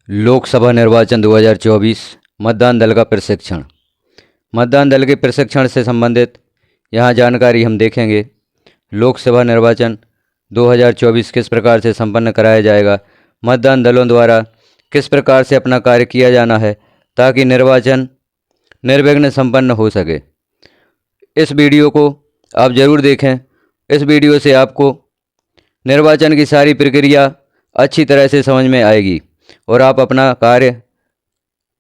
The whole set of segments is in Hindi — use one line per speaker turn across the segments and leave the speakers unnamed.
लोकसभा निर्वाचन 2024 मतदान दल का प्रशिक्षण। मतदान दल के प्रशिक्षण से संबंधित यहाँ जानकारी हम देखेंगे। लोकसभा निर्वाचन 2024 किस प्रकार से संपन्न कराया जाएगा, मतदान दलों द्वारा किस प्रकार से अपना कार्य किया जाना है ताकि निर्वाचन निर्विघ्न संपन्न हो सके। इस वीडियो को आप ज़रूर देखें। इस वीडियो से आपको निर्वाचन की सारी प्रक्रिया अच्छी तरह से समझ में आएगी और आप अपना कार्य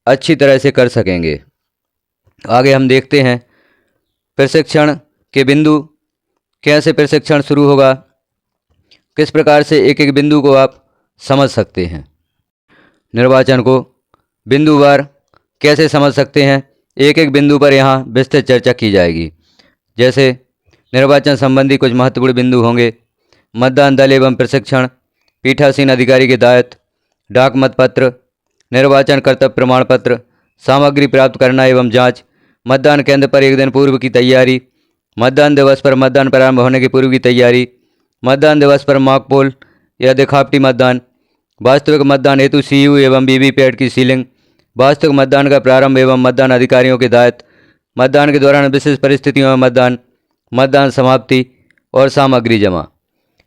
अच्छी तरह से कर सकेंगे। आगे हम देखते हैं प्रशिक्षण के बिंदु, कैसे प्रशिक्षण शुरू होगा, किस प्रकार से एक एक बिंदु को आप समझ सकते हैं। निर्वाचन को बिंदुवार कैसे समझ सकते हैं, एक एक बिंदु पर यहाँ विस्तृत चर्चा की जाएगी। जैसे निर्वाचन संबंधी कुछ महत्वपूर्ण बिंदु होंगे। मतदान दल एवं प्रशिक्षण, पीठासीन अधिकारी के दायित्व, डाक मतपत्र, निर्वाचन कर्तव्य प्रमाण पत्र, सामग्री प्राप्त करना एवं जांच, मतदान केंद्र पर एक दिन पूर्व की तैयारी, मतदान दिवस पर मतदान प्रारंभ होने के पूर्व की तैयारी, मतदान दिवस पर मॉक पोल या दिखावटी मतदान, वास्तविक मतदान हेतु सीयू एवं वीवीपैट की सीलिंग, वास्तविक मतदान का प्रारंभ एवं मतदान अधिकारियों के दायित्व, मतदान के दौरान विशेष परिस्थितियों में मतदान, मतदान समाप्ति और सामग्री जमा।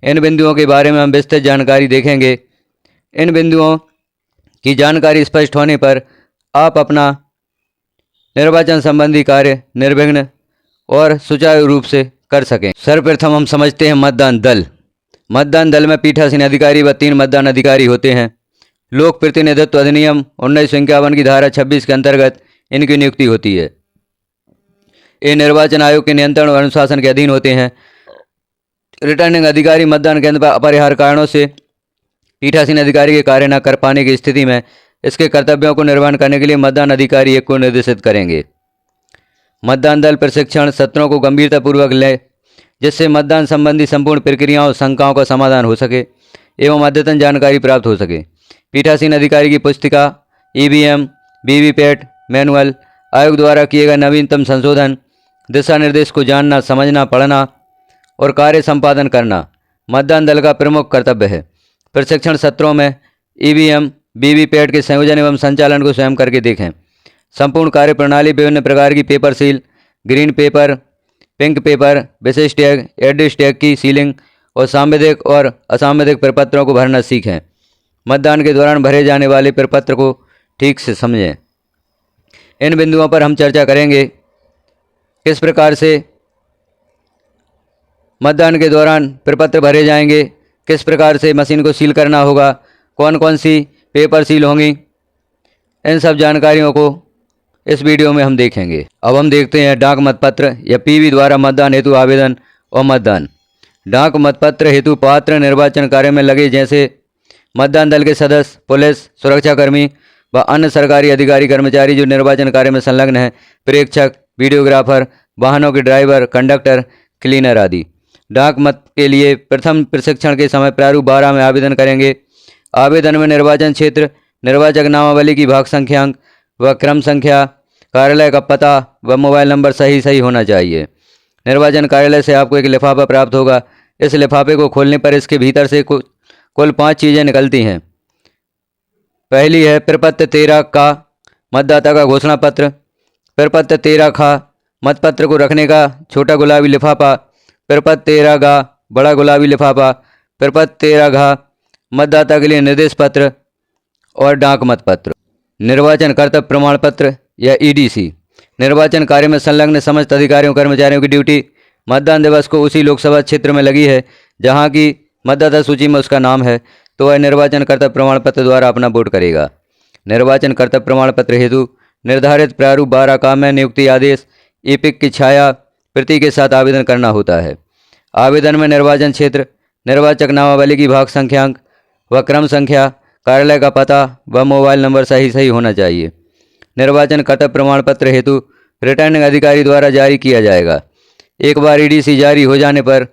इन बिंदुओं के बारे में हम विस्तृत जानकारी देखेंगे। इन बिंदुओं की जानकारी स्पष्ट होने पर आप अपना निर्वाचन संबंधी कार्य निर्विघ्न और सुचारू रूप से कर सकें। सर्वप्रथम हम समझते हैं मतदान दल। मतदान दल में पीठासीन अधिकारी व 3 मतदान अधिकारी होते हैं। लोक प्रतिनिधित्व अधिनियम 1951 की धारा 26 के अंतर्गत इनकी नियुक्ति होती है। ये निर्वाचन आयोग के नियंत्रण और अनुशासन के अधीन होते हैं। रिटर्निंग अधिकारी मतदान केंद्र पर अपरिहार्य कारणों से पीठासीन अधिकारी के कार्य न कर पाने की स्थिति में इसके कर्तव्यों को निर्वहन करने के लिए मतदान अधिकारी एक को निर्देशित करेंगे। मतदान दल प्रशिक्षण सत्रों को गंभीरतापूर्वक लें, जिससे मतदान संबंधी संपूर्ण प्रक्रियाओं और शंकाओं का समाधान हो सके एवं अद्यतन जानकारी प्राप्त हो सके। पीठासीन अधिकारी की पुस्तिका, ईवीएम, वीवीपैट मैनुअल, आयोग द्वारा किए गए नवीनतम संशोधन, दिशा निर्देश को जानना, समझना, पढ़ना और कार्य संपादन करना मतदान दल का प्रमुख कर्तव्य है। प्रशिक्षण सत्रों में ईवीएम, वीवीपैट के संयोजन एवं संचालन को स्वयं करके देखें। संपूर्ण कार्य प्रणाली, विभिन्न प्रकार की paper seal, green paper, pink paper, विशेष टैग, एड्रेस टैग की सीलिंग और सांविधिक और असांविधिक प्रपत्रों को भरना सीखें। मतदान के दौरान भरे जाने वाले प्रपत्र को ठीक से समझें। इन बिंदुओं पर हम चर्चा करेंगे। किस प्रकार से मतदान के दौरान प्रपत्र भरे जाएंगे, किस प्रकार से मशीन को सील करना होगा, कौन कौन सी पेपर सील होंगी, इन सब जानकारियों को इस वीडियो में हम देखेंगे। अब हम देखते हैं डाक मतपत्र या पीवी द्वारा मतदान हेतु आवेदन और मतदान। डाक मतपत्र हेतु पात्र निर्वाचन कार्य में लगे जैसे मतदान दल के सदस्य, पुलिस, सुरक्षाकर्मी व अन्य सरकारी अधिकारी कर्मचारी जो निर्वाचन कार्य में संलग्न हैं, प्रेक्षक, वीडियोग्राफर, वाहनों के ड्राइवर, कंडक्टर, क्लीनर आदि। डाक मत के लिए प्रथम प्रशिक्षण के समय प्रारूप 12 में आवेदन करेंगे। आवेदन में निर्वाचन क्षेत्र, निर्वाचक नामावली की भाग संख्यांक व क्रम संख्या, कार्यालय का पता व मोबाइल नंबर सही होना चाहिए। निर्वाचन कार्यालय से आपको एक लिफाफा प्राप्त होगा। इस लिफाफे को खोलने पर इसके भीतर से कुल 5 चीज़ें निकलती हैं। पहली है प्रपत्र 13 का मतदाता का घोषणा पत्र, प्रपत्र 13 खा मतपत्र को रखने का छोटा गुलाबी लिफाफा, प्रपत्र 13 गा बड़ा गुलाबी लिफाफा, प्रपत्र 13 घा मतदाता के लिए निर्देश पत्र और डाक मतपत्र। निर्वाचन कर्तव्य प्रमाण पत्र या ईडीसी। निर्वाचन कार्य में संलग्न समस्त अधिकारियों कर्मचारियों की ड्यूटी मतदान दिवस को उसी लोकसभा क्षेत्र में लगी है जहां की मतदाता सूची में उसका नाम है, तो वह निर्वाचन कर्तव्य प्रमाण पत्र द्वारा अपना वोट करेगा। निर्वाचन कर्तव्य प्रमाण पत्र हेतु निर्धारित प्रारूप 12 का में नियुक्ति आदेश ईपिक की छाया प्रति के साथ आवेदन करना होता है। आवेदन में निर्वाचन क्षेत्र, निर्वाचक नामावली की भाग संख्यांक व क्रम संख्या, कार्यालय का पता व मोबाइल नंबर सही होना चाहिए। निर्वाचन कर्तव्य प्रमाण पत्र हेतु रिटर्निंग अधिकारी द्वारा जारी किया जाएगा। एक बार ईडीसी जारी हो जाने पर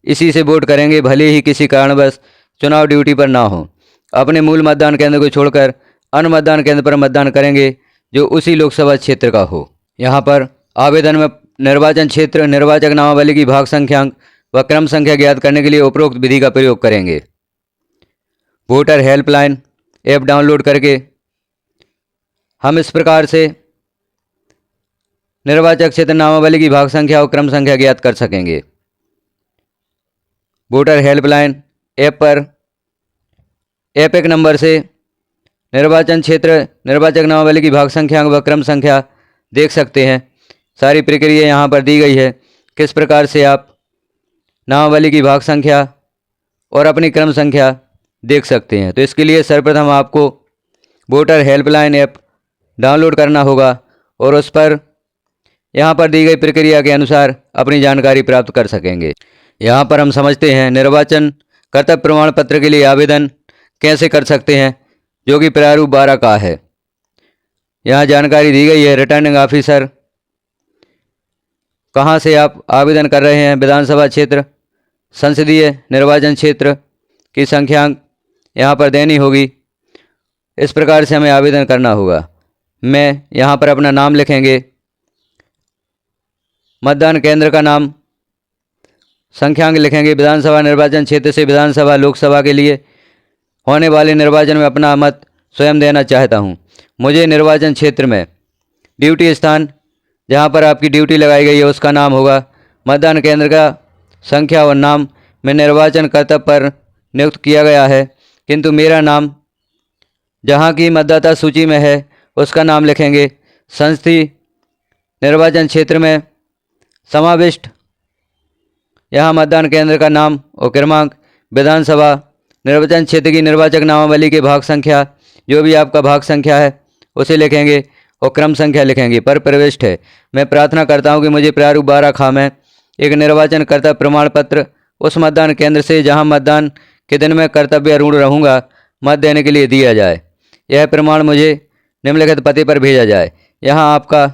इसी से वोट करेंगे, भले ही किसी कारणवश चुनाव ड्यूटी पर ना हो। अपने मूल मतदान केंद्र को छोड़कर अन्य मतदान केंद्र पर मतदान करेंगे जो उसी लोकसभा क्षेत्र का हो। यहाँ पर आवेदन में निर्वाचन क्षेत्र, निर्वाचक नामावली की भाग संख्यांक व क्रम संख्या ज्ञात करने के लिए उपरोक्त विधि का प्रयोग करेंगे। वोटर हेल्पलाइन ऐप डाउनलोड करके हम इस प्रकार से निर्वाचक क्षेत्र नामावली की भाग संख्या और क्रम संख्या ज्ञात कर सकेंगे। वोटर हेल्पलाइन ऐप पर ऐप एक नंबर से निर्वाचन क्षेत्र निर्वाचक नामावली की भाग संख्या व क्रम संख्या देख सकते हैं। सारी प्रक्रिया यहाँ पर दी गई है, किस प्रकार से आप नामावली की भाग संख्या और अपनी क्रम संख्या देख सकते हैं। तो इसके लिए सर्वप्रथम आपको वोटर हेल्पलाइन ऐप डाउनलोड करना होगा और उस पर यहाँ पर दी गई प्रक्रिया के अनुसार अपनी जानकारी प्राप्त कर सकेंगे। यहाँ पर हम समझते हैं निर्वाचन कर्तव्य प्रमाण पत्र के लिए आवेदन कैसे कर सकते हैं, जो कि प्रारूप 12 का है। यहाँ जानकारी दी गई है रिटर्निंग ऑफिसर कहाँ से आप आवेदन कर रहे हैं, विधानसभा क्षेत्र, संसदीय निर्वाचन क्षेत्र की संख्या यहाँ पर देनी होगी। इस प्रकार से हमें आवेदन करना होगा। मैं यहाँ पर अपना नाम लिखेंगे, मतदान केंद्र का नाम, संख्यांक लिखेंगे, विधानसभा निर्वाचन क्षेत्र से विधानसभा लोकसभा के लिए होने वाले निर्वाचन में अपना मत स्वयं देना चाहता हूँ। मुझे निर्वाचन क्षेत्र में ड्यूटी स्थान जहाँ पर आपकी ड्यूटी लगाई गई है उसका नाम होगा, मतदान केंद्र का संख्या और नाम में निर्वाचन कर्तव्य पर नियुक्त किया गया है, किंतु मेरा नाम जहाँ की मतदाता सूची में है उसका नाम लिखेंगे। संसदीय निर्वाचन क्षेत्र में समाविष्ट यहाँ मतदान केंद्र का नाम और क्रमांक, विधानसभा निर्वाचन क्षेत्र की निर्वाचक नामावली के भाग संख्या, जो भी आपका भाग संख्या है उसे लिखेंगे और क्रम संख्या लिखेंगे। पर प्रविष्ट है। मैं प्रार्थना करता हूँ कि मुझे प्रारूप 12 खा में एक निर्वाचन कर्तव्य प्रमाण पत्र उस मतदान केंद्र से जहाँ मतदान के दिन मैं कर्तव्यारूढ़ रहूँगा मत देने के लिए दिया जाए। यह प्रमाण मुझे निम्नलिखित पते पर भेजा जाए। यहाँ आपका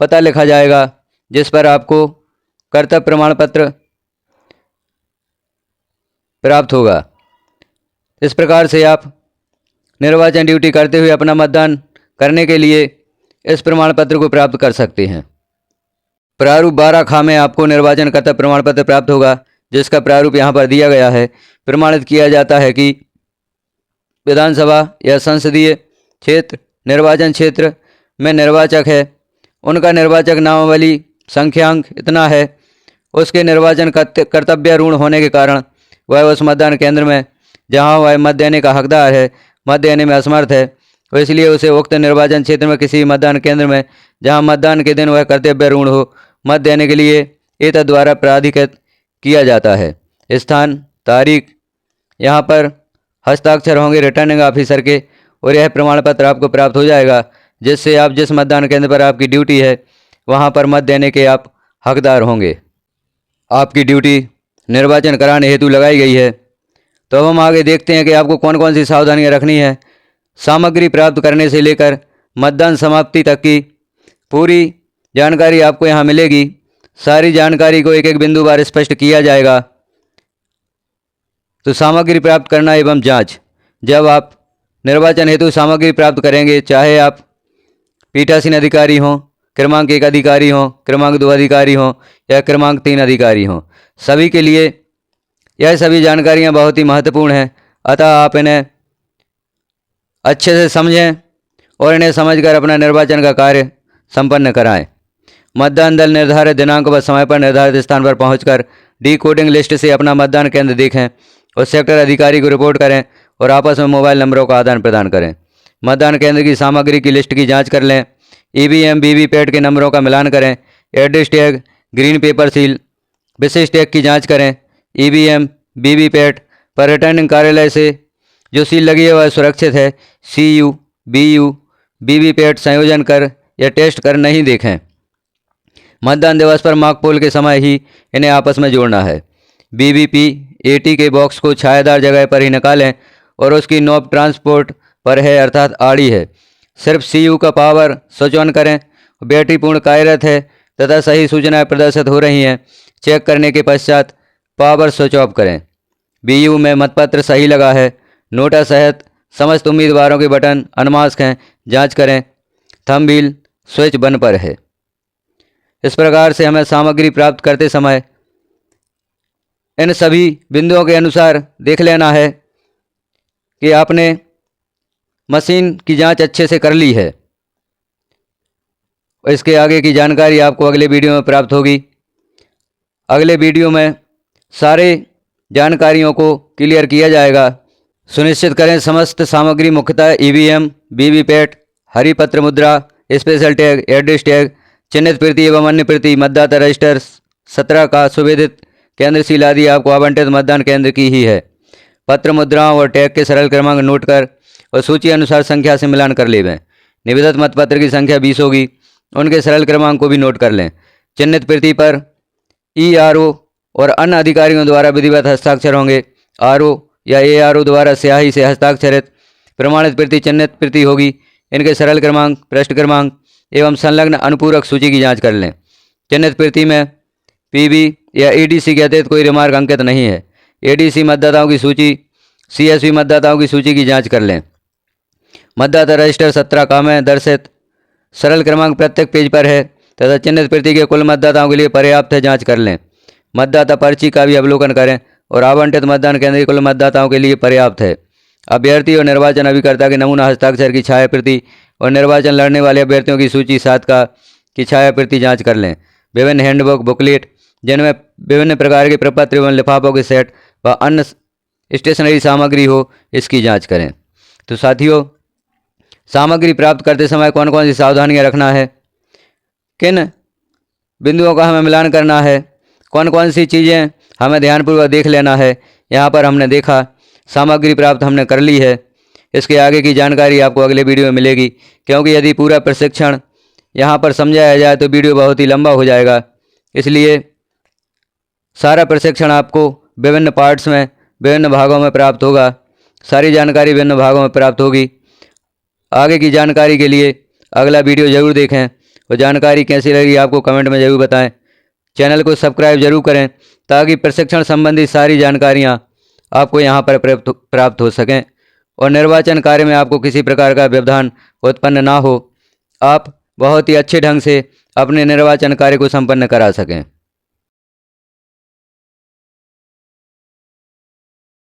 पता लिखा जाएगा जिस पर आपको कर्तव्य प्रमाण पत्र प्राप्त होगा। इस प्रकार से आप निर्वाचन ड्यूटी करते हुए अपना मतदान करने के लिए इस प्रमाण पत्र को प्राप्त कर सकते हैं। प्रारूप 12 खा में आपको निर्वाचन कर्तव्य प्रमाण पत्र प्राप्त होगा, जिसका प्रारूप यहाँ पर दिया गया है। प्रमाणित किया जाता है कि विधानसभा या संसदीय क्षेत्र निर्वाचन क्षेत्र में निर्वाचक है, उनका निर्वाचक नामावली संख्यांक इतना है, उसके निर्वाचन कर्तव्यारूढ़ होने के कारण वह उस मतदान केंद्र में जहां वह मत देने का हकदार है मत देने में असमर्थ है, तो इसलिए उसे उक्त निर्वाचन क्षेत्र में किसी मतदान केंद्र में जहां मतदान के दिन वह कर्तव्यारूढ़ हो मत देने के लिए एतद् द्वारा प्राधिकृत किया जाता है। स्थान, तारीख यहाँ पर हस्ताक्षर होंगे रिटर्निंग ऑफिसर के और यह प्रमाण पत्र आपको प्राप्त हो जाएगा, जिससे आप जिस मतदान केंद्र पर आपकी ड्यूटी है वहाँ पर मत देने के आप हकदार होंगे। आपकी ड्यूटी निर्वाचन कराने हेतु लगाई गई है। तो अब हम आगे देखते हैं कि आपको कौन कौन सी सावधानियां रखनी है। सामग्री प्राप्त करने से लेकर मतदान समाप्ति तक की पूरी जानकारी आपको यहाँ मिलेगी। सारी जानकारी को एक एक बिंदुवार स्पष्ट किया जाएगा। तो सामग्री प्राप्त करना एवं जांच, जब आप निर्वाचन हेतु सामग्री प्राप्त करेंगे, चाहे आप पीठासीन अधिकारी हों, क्रमांक 1 अधिकारी हों, क्रमांक 2 अधिकारी हों या क्रमांक 3 अधिकारी हों, सभी के लिए यह सभी जानकारियां बहुत ही महत्वपूर्ण हैं। अतः आप इन्हें अच्छे से समझें और इन्हें समझकर अपना निर्वाचन का कार्य संपन्न कराएं। मतदान दल निर्धारित दिनांक व समय पर निर्धारित स्थान पर पहुंचकर डिकोडिंग लिस्ट से अपना मतदान केंद्र देखें और सेक्टर अधिकारी को रिपोर्ट करें और आपस में मोबाइल नंबरों का आदान प्रदान करें। मतदान केंद्र की सामग्री की लिस्ट की जांच कर लें। ईवीएम वीवीपैट के नंबरों का मिलान करें। Address tag, green paper seal, विशेष टैग की जांच करें। ईवीएम वीवीपैट पर रिटर्निंग कार्यालय से जो सील लगी है वह सुरक्षित है। सीयू बीयू वीवीपैट संयोजन कर या टेस्ट कर नहीं देखें। मतदान दिवस पर मॉक पोल के समय ही इन्हें आपस में जोड़ना है। बीबीपी एटी के बॉक्स को छायादार जगह पर ही निकालें और उसकी नॉब ट्रांसपोर्ट पर है अर्थात आड़ी है। सिर्फ सीयू का पावर स्विच ऑन करें। बैटरी पूर्ण कार्यरत है तथा सही सूचनाएं प्रदर्शित हो रही हैं, चेक करने के पश्चात पावर स्विच ऑफ करें। बीयू में मतपत्र सही लगा है, नोटा सहित समस्त उम्मीदवारों के बटन अनमास्क हैं, जांच करें। थंब व्हील स्विच बन पर है। इस प्रकार से हमें सामग्री प्राप्त करते समय इन सभी बिंदुओं के अनुसार देख लेना है कि आपने मशीन की जांच अच्छे से कर ली है। इसके आगे की जानकारी आपको अगले वीडियो में प्राप्त होगी। अगले वीडियो में सारे जानकारियों को क्लियर किया जाएगा। सुनिश्चित करें समस्त सामग्री मुख्यतः ईवीएम, वीवीपैट, हरी पत्र मुद्रा, स्पेशल टैग, एड्रेस टैग, चिन्हित प्रति एवं अन्य प्रति, मतदाता रजिस्टर 17 का सुवेदित केंद्रशील आदि आपको आवंटित मतदान केंद्र की ही है। पत्र मुद्राओं और टैग के सरल क्रमांक नोट कर और सूची अनुसार संख्या से मिलान कर लें। निवेदित मतपत्र की संख्या 20 होगी, उनके सरल क्रमांक को भी नोट कर लें। चिन्हित प्रति पर ईआरओ और अन्य अधिकारियों द्वारा विधिवत हस्ताक्षर होंगे। आरओ या एआरओ द्वारा स्याही से हस्ताक्षरित प्रमाणित प्रति चिन्हित प्रति होगी। इनके सरल क्रमांक, पृष्ठ क्रमांक एवं संलग्न अनुपूरक सूची की जांच कर लें। चिन्हित प्रति में पीबी या ईडीसी के अतिरिक्त कोई रिमार्क अंकित नहीं है। एडीसी मतदाताओं की सूची, सीएसवी मतदाताओं की सूची की जांच कर लें। मतदाता रजिस्टर 17 का में दर्शित सरल क्रमांक प्रत्येक पेज पर है तथा चिन्हित प्रति के कुल मतदाताओं के लिए पर्याप्त है, जांच कर लें। मतदाता पर्ची का भी अवलोकन करें और आवंटित मतदान केंद्र के कुल मतदाताओं के लिए पर्याप्त है। अभ्यर्थी और निर्वाचन अभिकर्ता के नमूना हस्ताक्षर की छाया प्रति और निर्वाचन लड़ने वाले अभ्यर्थियों की सूची 7 का की छाया प्रति जाँच कर लें। विभिन्न हैंडबुक, बुकलेट जिनमें विभिन्न प्रकार के प्रपत्र एवं लिफाफों के सेट व अन्य स्टेशनरी सामग्री हो, इसकी जाँच करें। तो साथियों, सामग्री प्राप्त करते समय कौन कौन सी सावधानियां रखना है, किन बिंदुओं का हमें मिलान करना है, कौन कौन सी चीज़ें हमें ध्यानपूर्वक देख लेना है, यहाँ पर हमने देखा। सामग्री प्राप्त हमने कर ली है। इसके आगे की जानकारी आपको अगले वीडियो में मिलेगी, क्योंकि यदि पूरा प्रशिक्षण यहाँ पर समझाया जाए तो वीडियो बहुत ही लंबा हो जाएगा। इसलिए सारा प्रशिक्षण आपको विभिन्न पार्ट्स में, विभिन्न भागों में प्राप्त होगा। सारी जानकारी विभिन्न भागों में प्राप्त होगी। आगे की जानकारी के लिए अगला वीडियो ज़रूर देखें और जानकारी कैसी लगी आपको कमेंट में ज़रूर बताएं। चैनल को सब्सक्राइब जरूर करें ताकि प्रशिक्षण संबंधी सारी जानकारियां आपको यहां पर प्राप्त हो सकें और निर्वाचन कार्य में आपको किसी प्रकार का व्यवधान उत्पन्न ना हो, आप बहुत ही अच्छे ढंग से अपने निर्वाचन कार्य को संपन्न करा सकें।